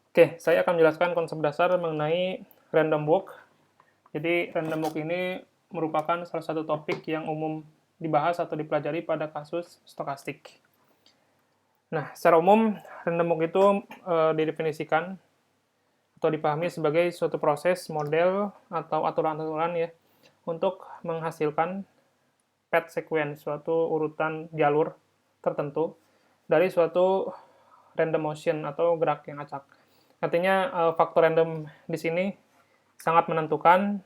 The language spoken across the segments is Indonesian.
Oke, saya akan menjelaskan konsep dasar mengenai random walk. Jadi, random walk ini merupakan salah satu topik yang umum dibahas atau dipelajari pada kasus stokastik. Nah, secara umum, random walk itu didefinisikan atau dipahami sebagai suatu proses, model, atau aturan-aturan ya untuk menghasilkan path sequence, suatu urutan jalur tertentu dari suatu random motion atau gerak yang acak. Artinya faktor random di sini sangat menentukan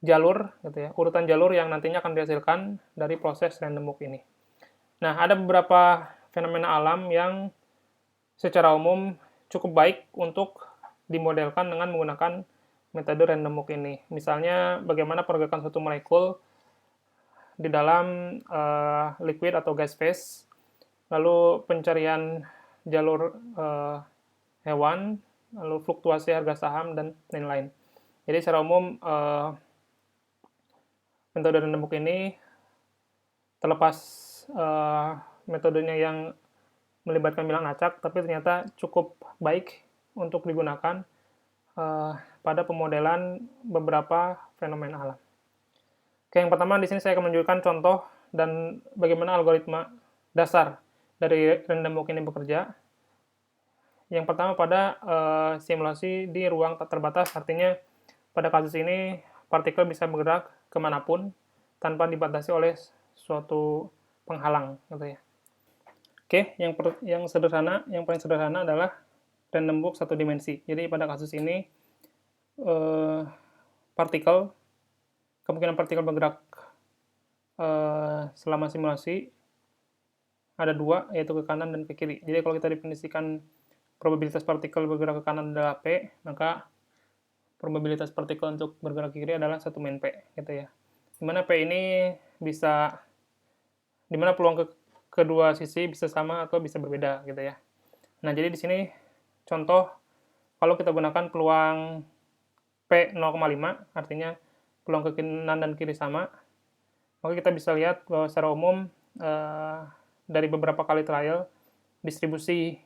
jalur, gitu ya, urutan jalur yang nantinya akan dihasilkan dari proses random walk ini. Nah, ada beberapa fenomena alam yang secara umum cukup baik untuk dimodelkan dengan menggunakan metode random walk ini. Misalnya, bagaimana pergerakan suatu molekul di dalam liquid atau gas phase, lalu pencarian jalur hewan, lalu fluktuasi harga saham, dan lain-lain. Jadi secara umum, metode random walk ini terlepas metodenya yang melibatkan bilang acak, tapi ternyata cukup baik untuk digunakan pada pemodelan beberapa fenomena alam. Oke, yang pertama di sini saya akan menunjukkan contoh dan bagaimana algoritma dasar dari random walk ini bekerja. Yang pertama pada simulasi di ruang tak terbatas, artinya pada kasus ini partikel bisa bergerak kemanapun tanpa dibatasi oleh suatu penghalang, gitu ya. Oke, yang sederhana, yang paling sederhana adalah random walk satu dimensi. Jadi pada kasus ini eh, partikel kemungkinan partikel bergerak selama simulasi ada dua, yaitu ke kanan dan ke kiri. Jadi kalau kita definisikan probabilitas partikel bergerak ke kanan adalah P, maka probabilitas partikel untuk bergerak ke kiri adalah 1 min P, gitu ya. Dimana P ini bisa, dimana peluang kedua sisi bisa sama atau bisa berbeda, gitu ya. Nah, jadi di sini contoh, kalau kita gunakan peluang P 0,5, artinya peluang ke kanan dan kiri sama, maka kita bisa lihat bahwa secara umum dari beberapa kali trial, distribusi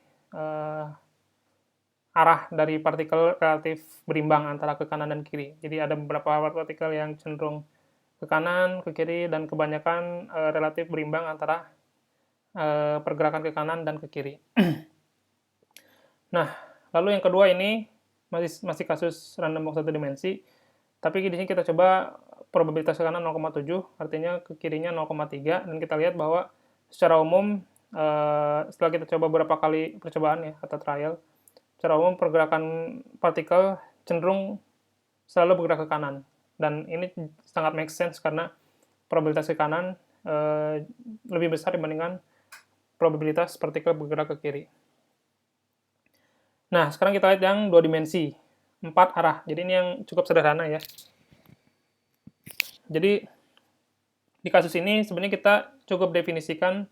arah dari partikel relatif berimbang antara ke kanan dan kiri. Jadi ada beberapa partikel yang cenderung ke kanan, ke kiri, dan kebanyakan relatif berimbang antara pergerakan ke kanan dan ke kiri. Nah, lalu yang kedua ini masih kasus random walk satu dimensi, tapi di sini kita coba probabilitas ke kanan 0,7, artinya ke kirinya 0,3, dan kita lihat bahwa secara umum setelah kita coba beberapa kali percobaan ya atau trial, secara umum pergerakan partikel cenderung selalu bergerak ke kanan, dan ini sangat make sense karena probabilitas ke kanan lebih besar dibandingkan probabilitas partikel bergerak ke kiri. Nah, sekarang kita lihat yang dua dimensi, 4 arah. Jadi ini yang cukup sederhana ya. Jadi di kasus ini sebenarnya kita cukup definisikan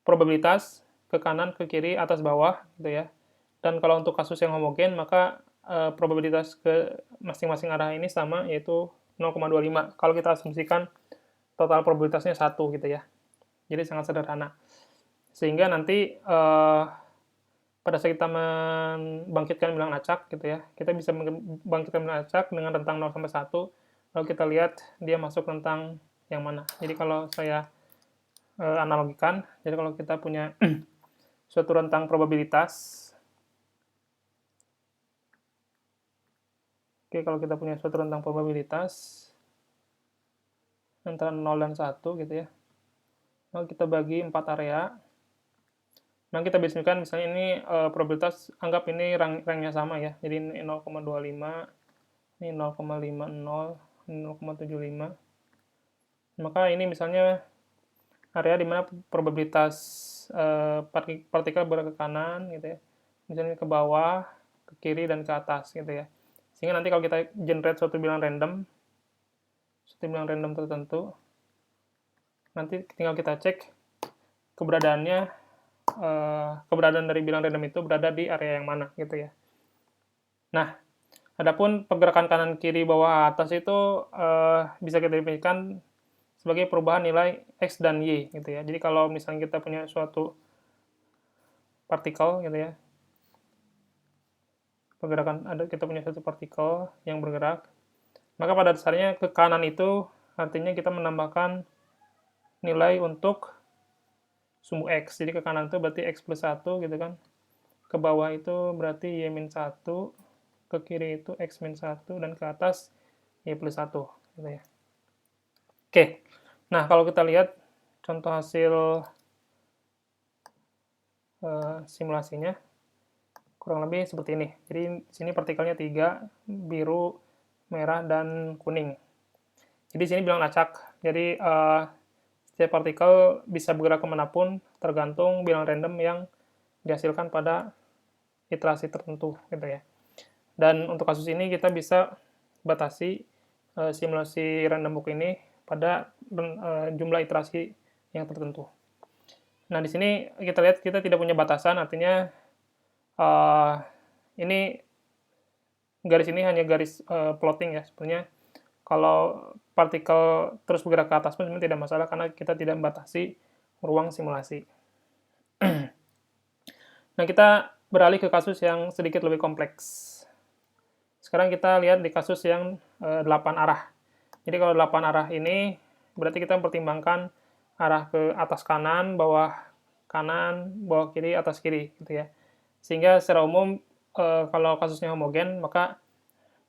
probabilitas ke kanan, ke kiri, atas, bawah, gitu ya. Dan kalau untuk kasus yang homogen, maka probabilitas ke masing-masing arah ini sama, yaitu 0,25. Kalau kita asumsikan total probabilitasnya 1, gitu ya. Jadi sangat sederhana. Sehingga nanti pada saat kita membangkitkan bilangan acak, gitu ya, kita bisa membangkitkan bilangan acak dengan rentang 0 sampai 1, lalu kita lihat dia masuk rentang yang mana. Jadi kalau saya analogikan, jadi kalau kita punya suatu rentang probabilitas, oke, kalau kita punya suatu rentang probabilitas antara 0 dan 1, gitu ya, lalu kita bagi 4 area. Nah, kita bismilkan misalnya ini probabilitas, anggap ini rangnya sama ya, jadi ini 0,25, ini 0,50, ini 0,75. Maka ini misalnya area di mana probabilitas partikel bergerak ke kanan, gitu ya, misalnya ke bawah, ke kiri, dan ke atas, gitu ya. Sehingga nanti kalau kita generate suatu bilangan random tertentu, nanti tinggal kita cek keberadaannya, keberadaan dari bilangan random itu berada di area yang mana, gitu ya. Nah, adapun pergerakan kanan, kiri, bawah, atas itu bisa kita definisikan sebagai perubahan nilai X dan Y, gitu ya. Jadi kalau misalnya kita punya suatu partikel gitu ya. Pergerakan kita punya satu partikel yang bergerak. Maka pada dasarnya ke kanan itu artinya kita menambahkan nilai untuk sumbu X. Jadi ke kanan itu berarti X plus 1 gitu kan. Ke bawah itu berarti Y min 1, ke kiri itu X min 1, dan ke atas Y plus 1 gitu ya. Oke, nah kalau kita lihat contoh hasil simulasinya, kurang lebih seperti ini. Jadi sini partikelnya 3, biru, merah, dan kuning. Jadi sini bilang acak. Jadi setiap partikel bisa bergerak kemanapun tergantung bilang random yang dihasilkan pada iterasi tertentu gitu ya. Dan untuk kasus ini kita bisa batasi simulasi random walk ini pada jumlah iterasi yang tertentu. Nah, di sini kita lihat kita tidak punya batasan, artinya ini garis ini hanya garis plotting ya. Sebenarnya kalau partikel terus bergerak ke atas pun sebenarnya tidak masalah karena kita tidak membatasi ruang simulasi. Nah, kita beralih ke kasus yang sedikit lebih kompleks. Sekarang kita lihat di kasus yang 8 arah. Jadi kalau 8 arah ini berarti kita mempertimbangkan arah ke atas kanan, bawah kiri, atas kiri gitu ya. Sehingga secara umum kalau kasusnya homogen, maka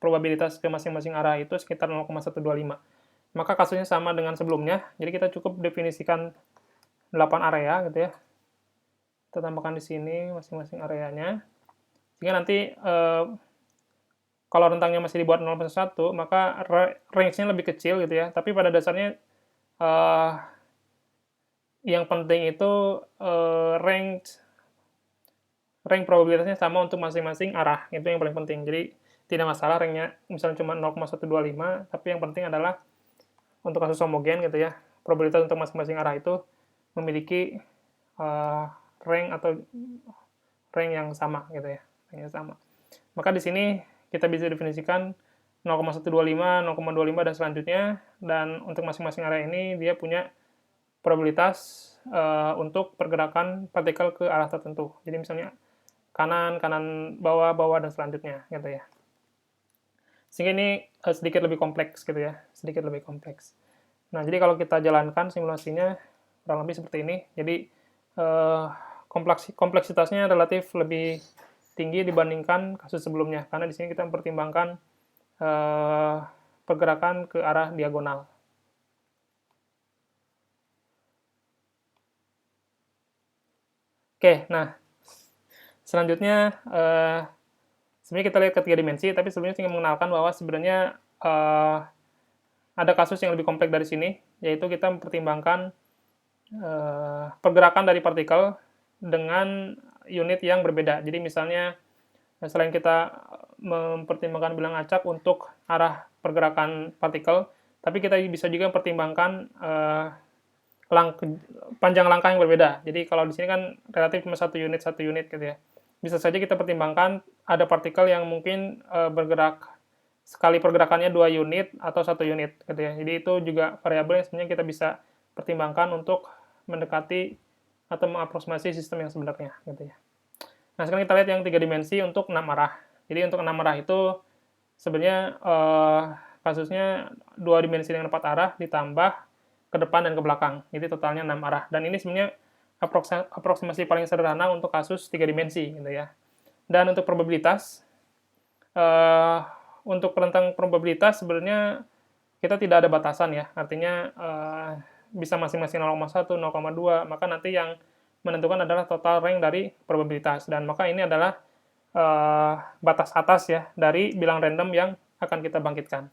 probabilitas ke masing-masing arah itu sekitar 0,125. Maka kasusnya sama dengan sebelumnya, jadi kita cukup definisikan 8 area gitu ya. Kita tambahkan di sini masing-masing areanya. Sehingga nanti kalau rentangnya masih dibuat 0,1, maka range-nya lebih kecil gitu ya. Tapi pada dasarnya yang penting itu range probabilitasnya sama untuk masing-masing arah. Itu yang paling penting. Jadi tidak masalah range-nya misalnya cuma 0,125, tapi yang penting adalah untuk kasus homogen gitu ya, probabilitas untuk masing-masing arah itu memiliki range atau range yang sama gitu ya, range yang sama. Maka di sini kita bisa definisikan 0,125, 0,25 dan selanjutnya, dan untuk masing-masing area ini dia punya probabilitas untuk pergerakan partikel ke arah tertentu. Jadi misalnya kanan, bawah, dan selanjutnya gitu ya. Sehingga ini sedikit lebih kompleks gitu ya, sedikit lebih kompleks. Nah, jadi kalau kita jalankan simulasinya kurang lebih seperti ini. Jadi kompleksitasnya relatif lebih tinggi dibandingkan kasus sebelumnya, karena di sini kita mempertimbangkan pergerakan ke arah diagonal. Oke, nah selanjutnya sebenarnya kita lihat ke 3 dimensi, tapi sebelumnya ingin mengenalkan bahwa sebenarnya ada kasus yang lebih kompleks dari sini, yaitu kita mempertimbangkan pergerakan dari partikel dengan unit yang berbeda. Jadi misalnya selain kita mempertimbangkan bilang acak untuk arah pergerakan partikel, tapi kita bisa juga mempertimbangkan panjang langkah yang berbeda. Jadi kalau di sini kan relatif cuma satu unit gitu ya. Bisa saja kita pertimbangkan ada partikel yang mungkin bergerak sekali pergerakannya 2 unit atau 1 unit gitu ya. Jadi itu juga variabel yang sebenarnya kita bisa pertimbangkan untuk mendekati atau mengaproksimasi sistem yang sebenarnya gitu ya. Nah, sekarang kita lihat yang 3 dimensi untuk 6 arah. Jadi untuk 6 arah itu sebenarnya kasusnya 2 dimensi dengan 4 arah ditambah ke depan dan ke belakang. Jadi totalnya 6 arah. Dan ini sebenarnya aproksimasi paling sederhana untuk kasus 3 dimensi gitu ya. Dan untuk probabilitas, untuk rentang probabilitas sebenarnya kita tidak ada batasan ya. Artinya bisa masing-masing 0,1, 0,2, maka nanti yang menentukan adalah total range dari probabilitas. Dan maka ini adalah batas atas ya dari bilang random yang akan kita bangkitkan.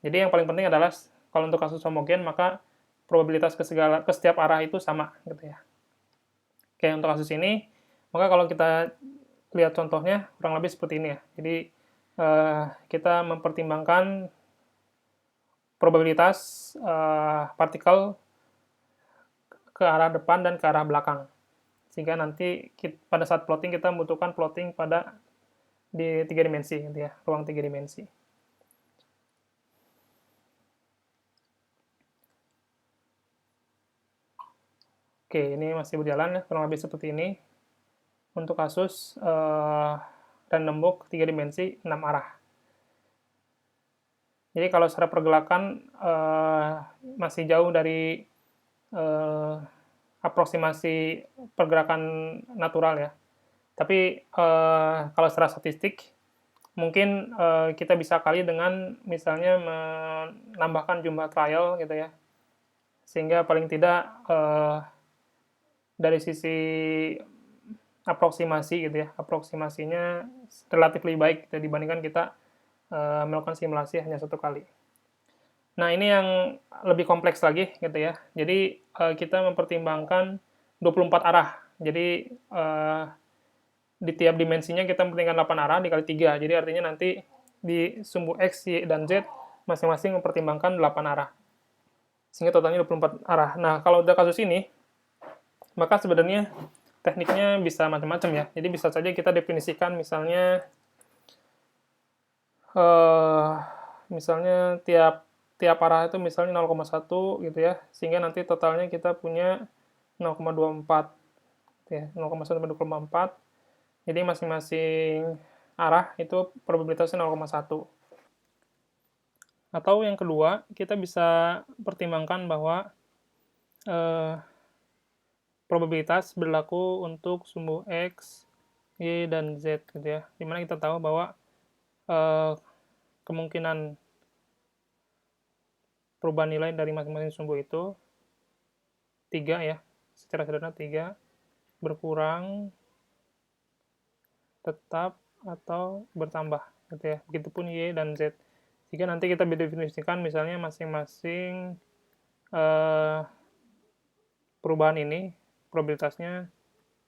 Jadi yang paling penting adalah kalau untuk kasus homogen maka probabilitas ke setiap arah itu sama gitu ya. Oke, untuk kasus ini maka kalau kita lihat contohnya kurang lebih seperti ini ya. Jadi kita mempertimbangkan probabilitas partikel ke arah depan dan ke arah belakang. Sehingga nanti pada saat plotting kita membutuhkan plotting pada di 3 dimensi gitu ya, ruang 3 dimensi. Oke, ini masih berjalan ya, kurang lebih seperti ini. untuk kasus random walk 3 dimensi 6 arah. Jadi kalau secara pergerakan masih jauh dari aproksimasi pergerakan natural ya. Tapi kalau secara statistik mungkin kita bisa kali dengan misalnya menambahkan jumlah trial gitu ya, sehingga paling tidak dari sisi aproksimasi gitu ya, aproksimasinya relatif lebih baik gitu, dibandingkan kita melakukan simulasi hanya satu kali. Nah, ini yang lebih kompleks lagi gitu ya. Jadi kita mempertimbangkan 24 arah. Jadi di tiap dimensinya kita mempertimbangkan 8 arah dikali 3. Jadi artinya nanti di sumbu X, Y, dan Z masing-masing mempertimbangkan 8 arah. Sehingga totalnya 24 arah. Nah, kalau udah kasus ini, maka sebenarnya tekniknya bisa macam-macam ya. Jadi bisa saja kita definisikan misalnya tiap arah itu misalnya 0,1 gitu ya, sehingga nanti totalnya kita punya 0,24 ya, 0,1-0,4. Jadi masing-masing arah itu probabilitasnya 0,1. Atau yang kedua, kita bisa pertimbangkan bahwa probabilitas berlaku untuk sumbu X, Y, dan Z gitu ya. Dimana kita tahu bahwa kemungkinan perubahan nilai dari masing-masing sumbu itu 3 ya, secara sederhana 3, berkurang, tetap, atau bertambah gitu ya. Begitupun Y dan Z. Jika nanti kita definisikan misalnya masing-masing perubahan ini probabilitasnya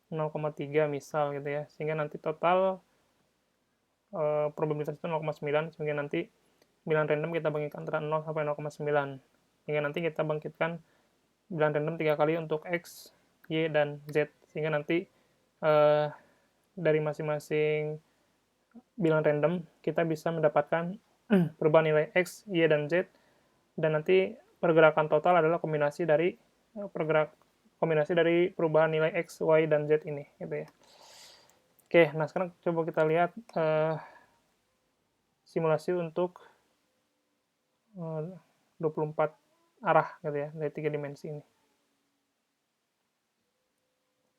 0,3 misal gitu ya, sehingga nanti total probabilitas itu 0,9, sehingga nanti bilangan random kita bangkitkan antara 0 sampai 0,9, sehingga nanti kita bangkitkan bilangan random 3 kali untuk X, Y, dan Z, sehingga nanti dari masing-masing bilangan random kita bisa mendapatkan perubahan nilai X, Y, dan Z, dan nanti pergerakan total adalah kombinasi dari perubahan nilai X, Y, dan Z ini gitu ya. Oke, nah sekarang coba kita lihat simulasi untuk 24 arah gitu ya, dari 3 dimensi ini.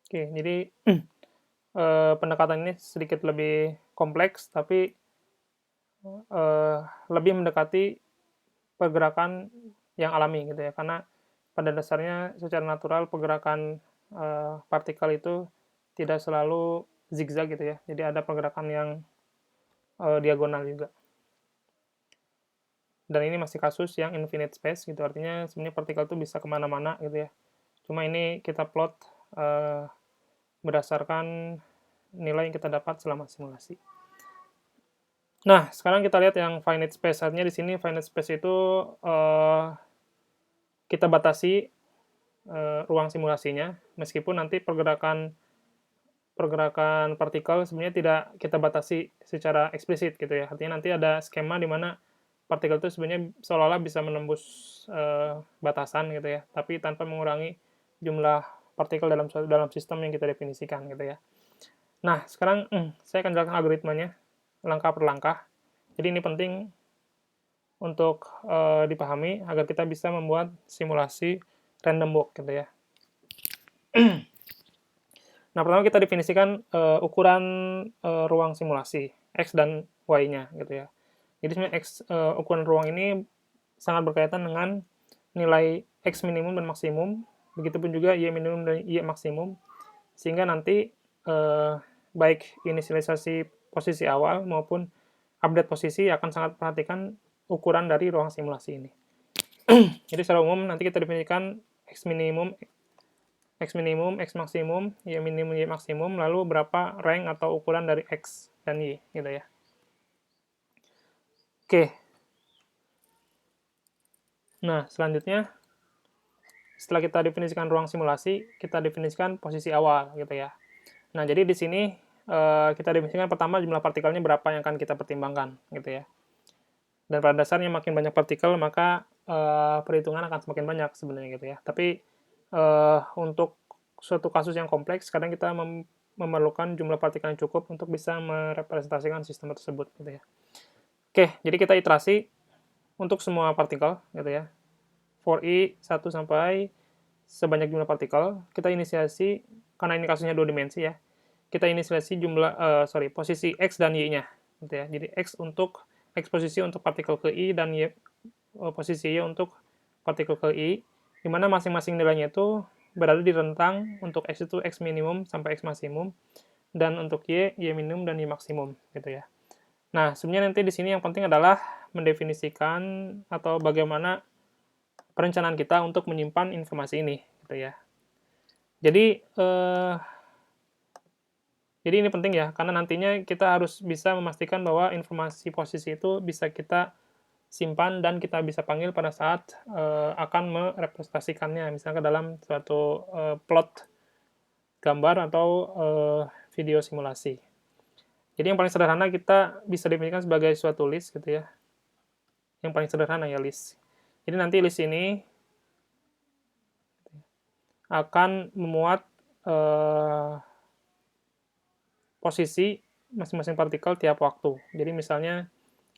Oke, jadi pendekatan ini sedikit lebih kompleks, tapi lebih mendekati pergerakan yang alami gitu ya, karena pada dasarnya secara natural pergerakan partikel itu tidak selalu zigzag gitu ya, jadi ada pergerakan yang diagonal juga. Dan ini masih kasus yang infinite space gitu, artinya sebenarnya partikel itu bisa kemana-mana gitu ya. Cuma ini kita plot berdasarkan nilai yang kita dapat selama simulasi. Nah, sekarang kita lihat yang finite space. Artinya di sini finite space itu kita batasi ruang simulasinya, meskipun nanti pergerakan partikel sebenarnya tidak kita batasi secara eksplisit gitu ya. Artinya nanti ada skema di mana partikel itu sebenarnya seolah-olah bisa menembus batasan gitu ya, tapi tanpa mengurangi jumlah partikel dalam sistem yang kita definisikan gitu ya. Nah, sekarang saya akan jelaskan algoritmanya langkah per langkah. Jadi ini penting untuk dipahami agar kita bisa membuat simulasi random walk gitu ya. Nah, pertama kita definisikan ukuran ruang simulasi, X dan Y-nya gitu ya. Jadi sebenarnya ukuran ruang ini sangat berkaitan dengan nilai X minimum dan maksimum, begitupun juga Y minimum dan Y maksimum, sehingga nanti baik inisialisasi posisi awal maupun update posisi akan sangat perhatikan ukuran dari ruang simulasi ini. Jadi secara umum nanti kita definisikan X minimum, X maksimum, Y minimum, Y maksimum, lalu berapa rank atau ukuran dari X dan Y, gitu ya. Oke. Nah, selanjutnya, setelah kita definisikan ruang simulasi, kita definisikan posisi awal, gitu ya. Nah, jadi di sini kita definisikan pertama jumlah partikelnya berapa yang akan kita pertimbangkan, gitu ya. Dan pada dasarnya makin banyak partikel, maka perhitungan akan semakin banyak sebenarnya, gitu ya. Tapi untuk suatu kasus yang kompleks, kadang kita memerlukan jumlah partikel yang cukup untuk bisa merepresentasikan sistem tersebut gitu ya. Oke, jadi kita iterasi untuk semua partikel gitu ya. For i 1 sampai sebanyak jumlah partikel, kita inisiasi karena ini kasusnya 2 dimensi ya. Kita inisiasi posisi x dan y-nya gitu ya. Jadi x posisi untuk partikel ke i dan y posisi y untuk partikel ke i, di mana masing-masing nilainya itu berada di rentang untuk x itu x minimum sampai x maksimum, dan untuk y minimum dan y maksimum gitu ya. Nah, sebenarnya nanti di sini yang penting adalah mendefinisikan atau bagaimana perencanaan kita untuk menyimpan informasi ini gitu ya. Jadi ini penting ya, karena nantinya kita harus bisa memastikan bahwa informasi posisi itu bisa kita simpan dan kita bisa panggil pada saat akan merepresentasikannya, misalnya ke dalam suatu plot gambar atau video simulasi. Jadi yang paling sederhana kita bisa definisikan sebagai suatu list gitu ya. Yang paling sederhana ya list. Jadi nanti list ini akan memuat posisi masing-masing partikel tiap waktu. Jadi misalnya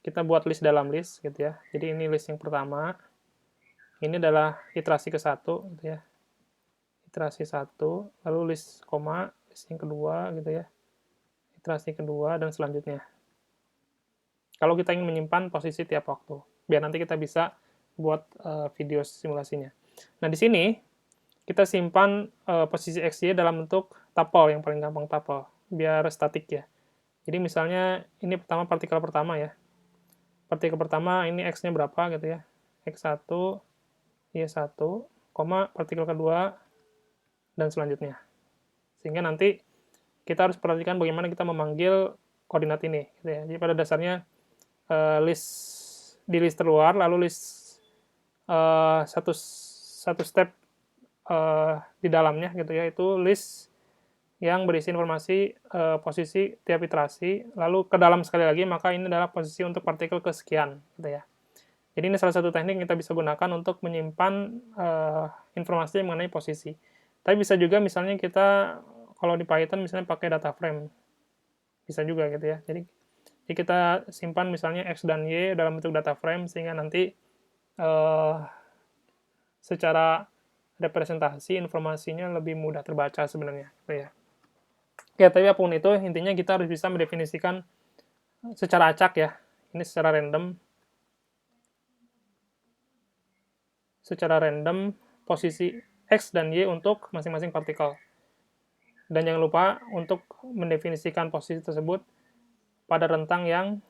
kita buat list dalam list gitu ya. Jadi ini list yang pertama. Ini adalah iterasi ke-1 gitu ya. Iterasi 1, lalu list koma, list yang kedua gitu ya. Iterasi kedua dan selanjutnya. Kalau kita ingin menyimpan posisi tiap waktu, biar nanti kita bisa buat video simulasinya. Nah, di sini kita simpan posisi XY dalam bentuk tuple, yang paling gampang tuple, biar statik ya. Jadi misalnya ini partikel pertama ya. Partikel pertama ini X-nya berapa gitu ya. X1, Y1, partikel kedua, dan selanjutnya. Sehingga nanti kita harus perhatikan bagaimana kita memanggil koordinat ini. Gitu ya. Jadi pada dasarnya di list terluar, lalu list satu step di dalamnya gitu ya, itu list yang berisi informasi posisi tiap iterasi, lalu ke dalam sekali lagi, maka ini adalah posisi untuk partikel kesekian gitu ya. Jadi ini salah satu teknik yang kita bisa gunakan untuk menyimpan informasi mengenai posisi. Tapi bisa juga misalnya kita kalau di Python misalnya pakai data frame, bisa juga gitu ya. Jadi kita simpan misalnya X dan Y dalam bentuk data frame, sehingga nanti secara representasi informasinya lebih mudah terbaca sebenarnya gitu ya. Ya, tapi apapun itu, intinya kita harus bisa mendefinisikan secara acak ya, ini secara random posisi X dan Y untuk masing-masing partikel. Dan jangan lupa untuk mendefinisikan posisi tersebut pada rentang yang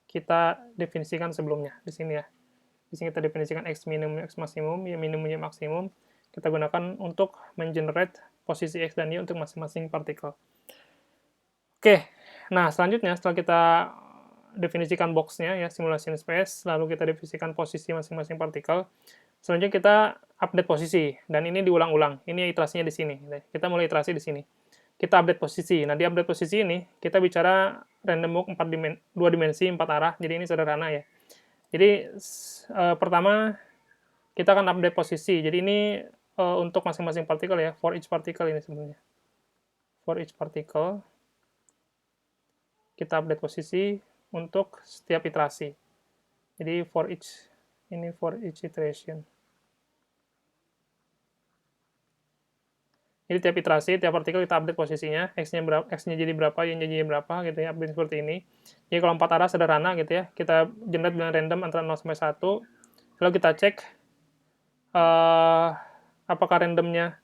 kita definisikan sebelumnya di sini ya. Di sini kita definisikan X minimum, X maksimum, Y minimum, Y maksimum. Kita gunakan untuk mengenerate posisi X dan Y untuk masing-masing partikel. Oke, nah selanjutnya setelah kita definisikan box-nya ya, simulation space, lalu kita definisikan posisi masing-masing partikel, selanjutnya kita update posisi, dan ini diulang-ulang. Ini iterasinya di sini. Kita mulai iterasi di sini. Kita update posisi. Nah, di update posisi ini, kita bicara random walk 2 dimensi, 4 arah, jadi ini sederhana ya. Jadi, pertama, kita akan update posisi. Jadi ini untuk masing-masing partikel ya, for each particle ini sebenarnya. For each particle, kita update posisi untuk setiap iterasi. Jadi for each iteration. Jadi tiap iterasi, tiap partikel kita update posisinya, X-nya jadi berapa, Y-nya jadi berapa, gitu ya, update seperti ini. Jadi kalau 4 arah sederhana gitu ya, kita generate dengan random antara 0 sampai 1, lalu kita cek apakah randomnya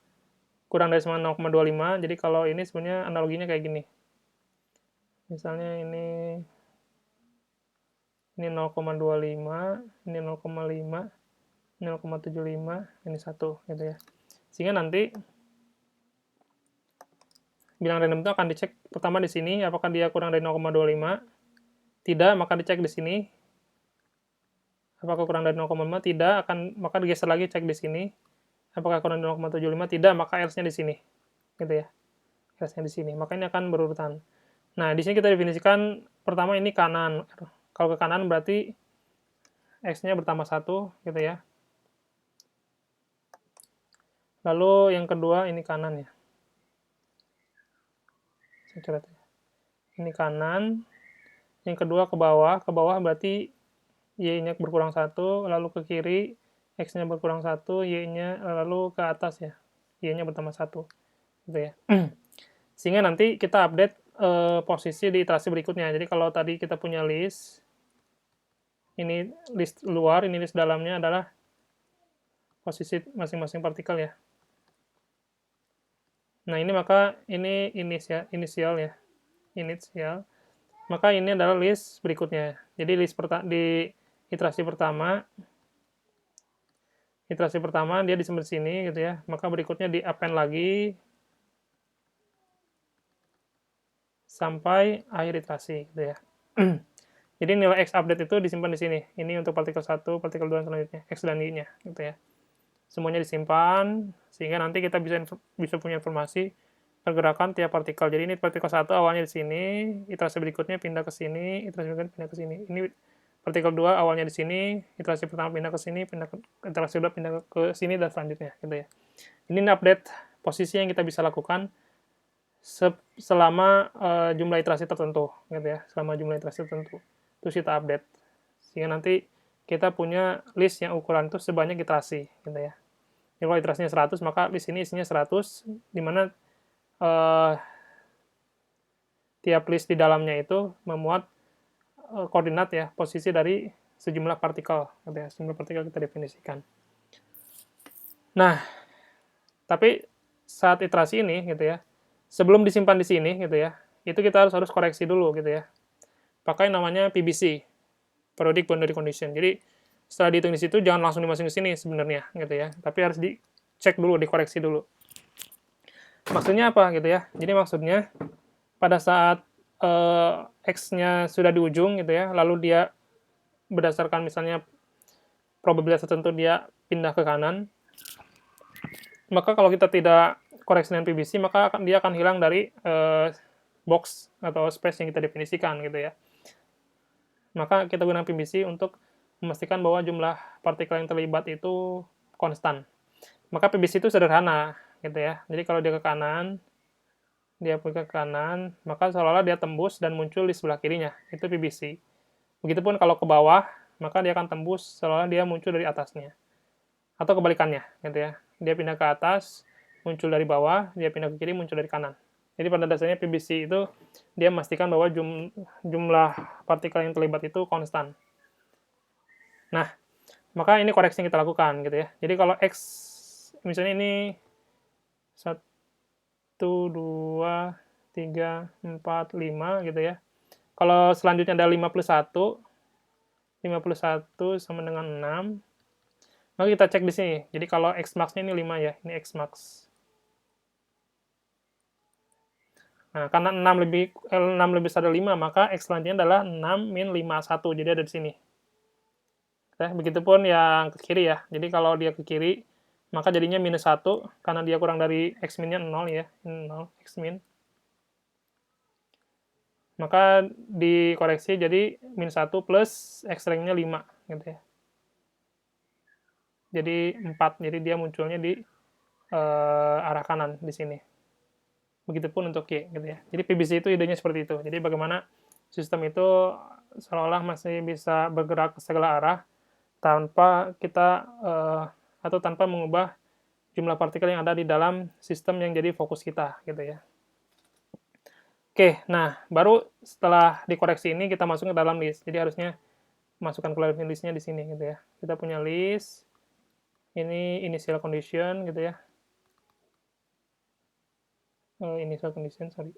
kurang dari sama 0,25, jadi kalau ini sebenarnya analoginya kayak gini. Misalnya ini 0,25, ini 0,5, 0,75, ini 1 gitu ya. Sehingga nanti bilang random itu akan dicek pertama di sini apakah dia kurang dari 0,25. Tidak, maka dicek di sini. Apakah kurang dari 0,5? Tidak, maka digeser lagi cek di sini. Apakah kurang dari 0,75? Tidak, maka else-nya di sini. Gitu ya. Else-nya di sini. Maka ini akan berurutan. Nah, di sini kita definisikan pertama ini kanan. Kalau ke kanan berarti X-nya bertambah 1 gitu ya. Lalu yang kedua ini kanan ya. Saya coret. Ini kanan, yang kedua ke bawah berarti Y-nya berkurang 1, lalu ke kiri, X-nya berkurang 1, Y-nya lalu ke atas ya, Y-nya bertambah 1, gitu ya. Sehingga nanti kita update posisi di iterasi berikutnya. Jadi kalau tadi kita punya list, ini list luar, ini list dalamnya adalah posisi masing-masing partikel ya. Nah ini maka ini inisial ya, inisial. Maka ini adalah list berikutnya. Jadi list di iterasi pertama dia disimpan di sini gitu ya. Maka berikutnya di append lagi sampai akhir iterasi gitu ya. Jadi nilai X update itu disimpan di sini. Ini untuk partikel 1, partikel 2 selanjutnya, X dan Y-nya gitu ya. Semuanya disimpan sehingga nanti kita bisa punya informasi pergerakan tiap partikel. Jadi ini partikel 1 awalnya di sini, iterasi berikutnya pindah ke sini, iterasi berikutnya pindah ke sini. Ini partikel 2 awalnya di sini, iterasi pertama pindah ke sini, iterasi kedua pindah ke sini dan selanjutnya gitu ya. Ini update posisi yang kita bisa lakukan selama jumlah iterasi tertentu gitu ya, selama jumlah iterasi tertentu. Terus kita update. Sehingga nanti kita punya list yang ukuran itu sebanyak iterasi gitu ya. Jadi kalau iterasinya 100, maka list ini isinya 100, di mana tiap list di dalamnya itu memuat koordinat ya, posisi dari sejumlah partikel gitu ya, sejumlah partikel kita definisikan. Nah, tapi saat iterasi ini gitu ya, sebelum disimpan di sini gitu ya, itu kita harus koreksi dulu gitu ya. Pakai namanya PBC, Periodic Boundary Condition. Jadi setelah dihitung di situ jangan langsung dimasukin ke sini sebenarnya gitu ya, tapi harus dicek dulu, dikoreksi dulu. Maksudnya apa gitu ya? Jadi maksudnya pada saat X-nya sudah di ujung gitu ya, lalu dia berdasarkan misalnya probabilitas tertentu dia pindah ke kanan, maka kalau kita tidak koreksi dengan PBC, maka dia akan hilang dari box atau space yang kita definisikan gitu ya. Maka kita gunakan PBC untuk memastikan bahwa jumlah partikel yang terlibat itu konstan. Maka PBC itu sederhana gitu ya. Jadi kalau dia ke kanan, maka seolah-olah dia tembus dan muncul di sebelah kirinya. Itu PBC. Begitupun kalau ke bawah, maka dia akan tembus seolah-olah dia muncul dari atasnya. Atau kebalikannya gitu ya. Dia pindah ke atas, muncul dari bawah, dia pindah ke kiri, muncul dari kanan. Jadi pada dasarnya PBC itu dia memastikan bahwa jumlah partikel yang terlibat itu konstan. Nah, maka ini koreksi yang kita lakukan gitu ya. Jadi kalau X, misalnya ini 1, 2, 3, 4, 5 gitu ya. Kalau selanjutnya ada 51 sama dengan 6, maka kita cek di sini. Jadi kalau X max-nya ini 5 ya, ini X max. Nah, karena 6 lebih besar dari 5, maka X selanjutnya adalah 6 min 51, jadi ada di sini. Ya, begitupun yang ke kiri ya. Jadi kalau dia ke kiri, maka jadinya minus 1, karena dia kurang dari X min-nya 0 ya, 0 X min. Maka dikoreksi jadi min 1 plus X rank-nya 5 gitu ya. Jadi 4, jadi dia munculnya di arah kanan di sini. Begitupun untuk Y gitu ya. Jadi PBC itu idenya seperti itu. Jadi bagaimana sistem itu seolah-olah masih bisa bergerak ke segala arah tanpa kita atau tanpa mengubah jumlah partikel yang ada di dalam sistem yang jadi fokus kita gitu ya. Oke, nah baru setelah dikoreksi ini kita masuk ke dalam list. Jadi harusnya masukkan ke listnya di sini gitu ya. Kita punya list, ini initial condition gitu ya. Initial condition, sorry.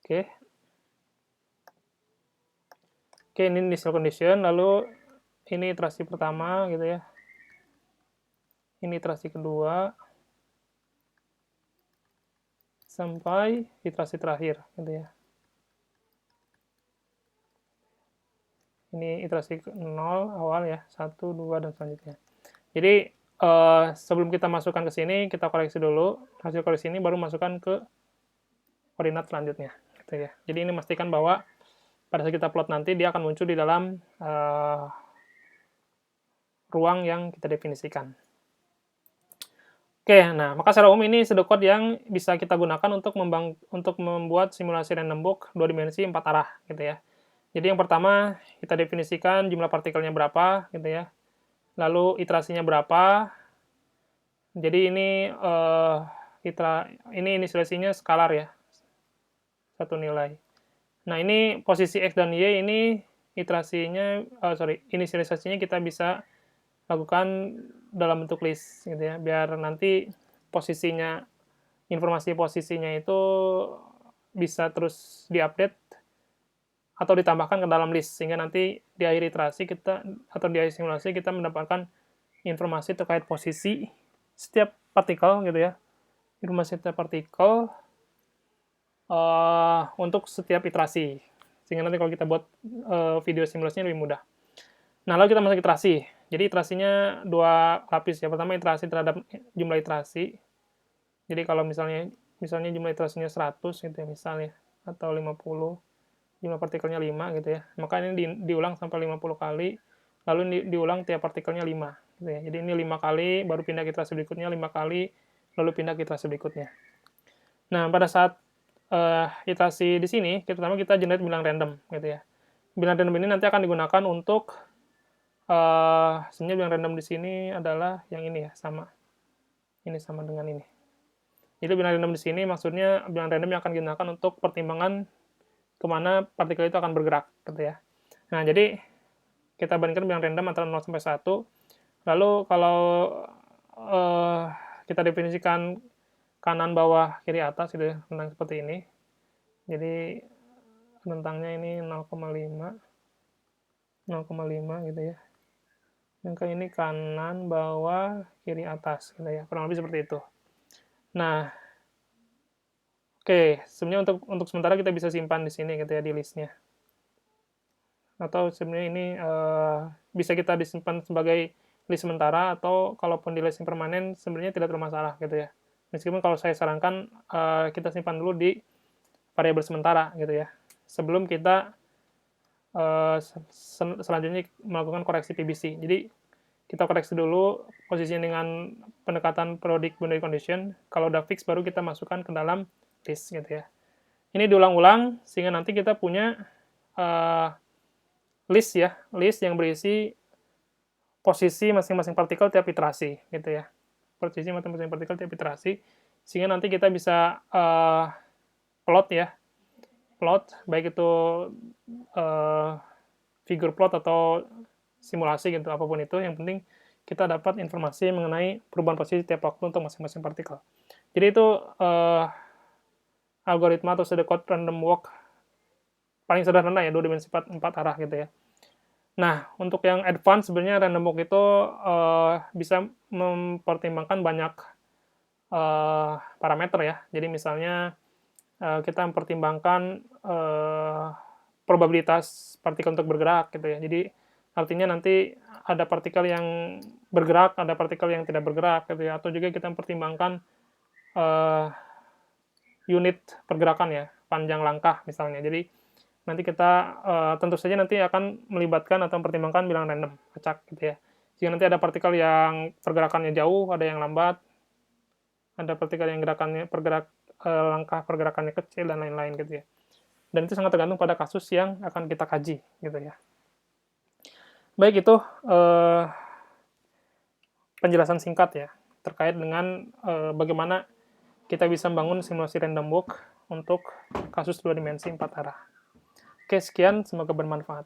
Oke. Oke, ini initial condition, lalu ini iterasi pertama gitu ya. Ini iterasi kedua sampai iterasi terakhir gitu ya. Ini iterasi 0 awal ya, 1, 2 dan selanjutnya. Jadi sebelum kita masukkan ke sini, kita koreksi dulu. Hasil koreksi ini baru masukkan ke koordinat selanjutnya gitu ya. Jadi ini memastikan bahwa pada saat kita plot nanti dia akan muncul di dalam ruang yang kita definisikan. Oke, nah maka secara umum ini pseudocode yang bisa kita gunakan untuk membuat simulasi random walk 2 dimensi 4 arah gitu ya. Jadi yang pertama kita definisikan jumlah partikelnya berapa gitu ya. Lalu iterasinya berapa. Jadi ini inisialisasinya skalar ya, satu nilai. Nah, ini posisi X dan Y ini inisialisasinya kita bisa lakukan dalam bentuk list gitu ya, biar nanti posisinya, informasi posisinya itu bisa terus diupdate atau ditambahkan ke dalam list, sehingga nanti di akhir iterasi kita atau di akhir simulasi kita mendapatkan informasi terkait posisi setiap partikel gitu ya, informasi setiap partikel untuk setiap iterasi, sehingga nanti kalau kita buat video simulasinya lebih mudah. Nah, lalu kita masuk iterasi. Jadi iterasinya dua lapis ya. Pertama iterasi terhadap jumlah iterasi. Jadi kalau misalnya jumlah iterasinya 100 gitu ya misalnya, atau 50, jumlah partikelnya 5 gitu ya. Maka ini diulang sampai 50 kali, lalu diulang tiap partikelnya 5 gitu ya. Jadi ini 5 kali, baru pindah ke iterasi berikutnya 5 kali, lalu pindah ke iterasi berikutnya. Nah, pada saat iterasi di sini, pertama kita generate bilang random gitu ya. Bilang random ini nanti akan digunakan untuk sebenarnya bilang random di sini adalah yang ini ya, ini sama dengan ini. Jadi bilang random di sini maksudnya bilang random yang akan digunakan untuk pertimbangan kemana partikel itu akan bergerak gitu ya. Nah, jadi kita bandingkan bilang random antara 0 sampai 1. Lalu kalau kita definisikan kanan bawah kiri atas gitu ya, tentang seperti ini. Jadi rentangnya ini 0,5 gitu ya. Yang ini kanan bawah kiri atas gitu ya, kurang lebih seperti itu. Nah, oke, sebenarnya untuk sementara kita bisa simpan di sini gitu ya, di listnya. Atau sebenarnya ini bisa kita disimpan sebagai list sementara, atau kalaupun di list yang permanen sebenarnya tidak bermasalah gitu ya. Meskipun kalau saya sarankan kita simpan dulu di variabel sementara gitu ya, sebelum kita selanjutnya melakukan koreksi PBC. Jadi kita koreksi dulu posisinya dengan pendekatan periodic boundary condition. Kalau udah fix baru kita masukkan ke dalam list gitu ya. Ini diulang-ulang sehingga nanti kita punya list yang berisi posisi masing-masing partikel tiap iterasi gitu ya. Posisi masing-masing partikel tiap iterasi, sehingga nanti kita bisa plot baik itu figure plot atau simulasi gitu, apapun itu, yang penting kita dapat informasi mengenai perubahan posisi tiap waktu untuk masing-masing partikel. Jadi itu algoritma atau pseudocode random walk paling sederhana ya, 2 dimensi 4 arah gitu ya. Nah, untuk yang advance sebenarnya random walk itu bisa mempertimbangkan banyak parameter ya. Jadi misalnya kita mempertimbangkan probabilitas partikel untuk bergerak gitu ya. Jadi artinya nanti ada partikel yang bergerak, ada partikel yang tidak bergerak gitu ya. Atau juga kita mempertimbangkan unit pergerakan ya, panjang langkah misalnya. Jadi nanti kita tentu saja nanti akan melibatkan atau mempertimbangkan bilang random, acak gitu ya. Jika nanti ada partikel yang pergerakannya jauh, ada yang lambat, ada partikel yang langkah pergerakannya kecil dan lain-lain gitu ya. Dan itu sangat tergantung pada kasus yang akan kita kaji gitu ya. Baik, itu penjelasan singkat ya terkait dengan bagaimana kita bisa membangun simulasi random walk untuk kasus 2 dimensi 4 arah. Oke, sekian, semoga bermanfaat.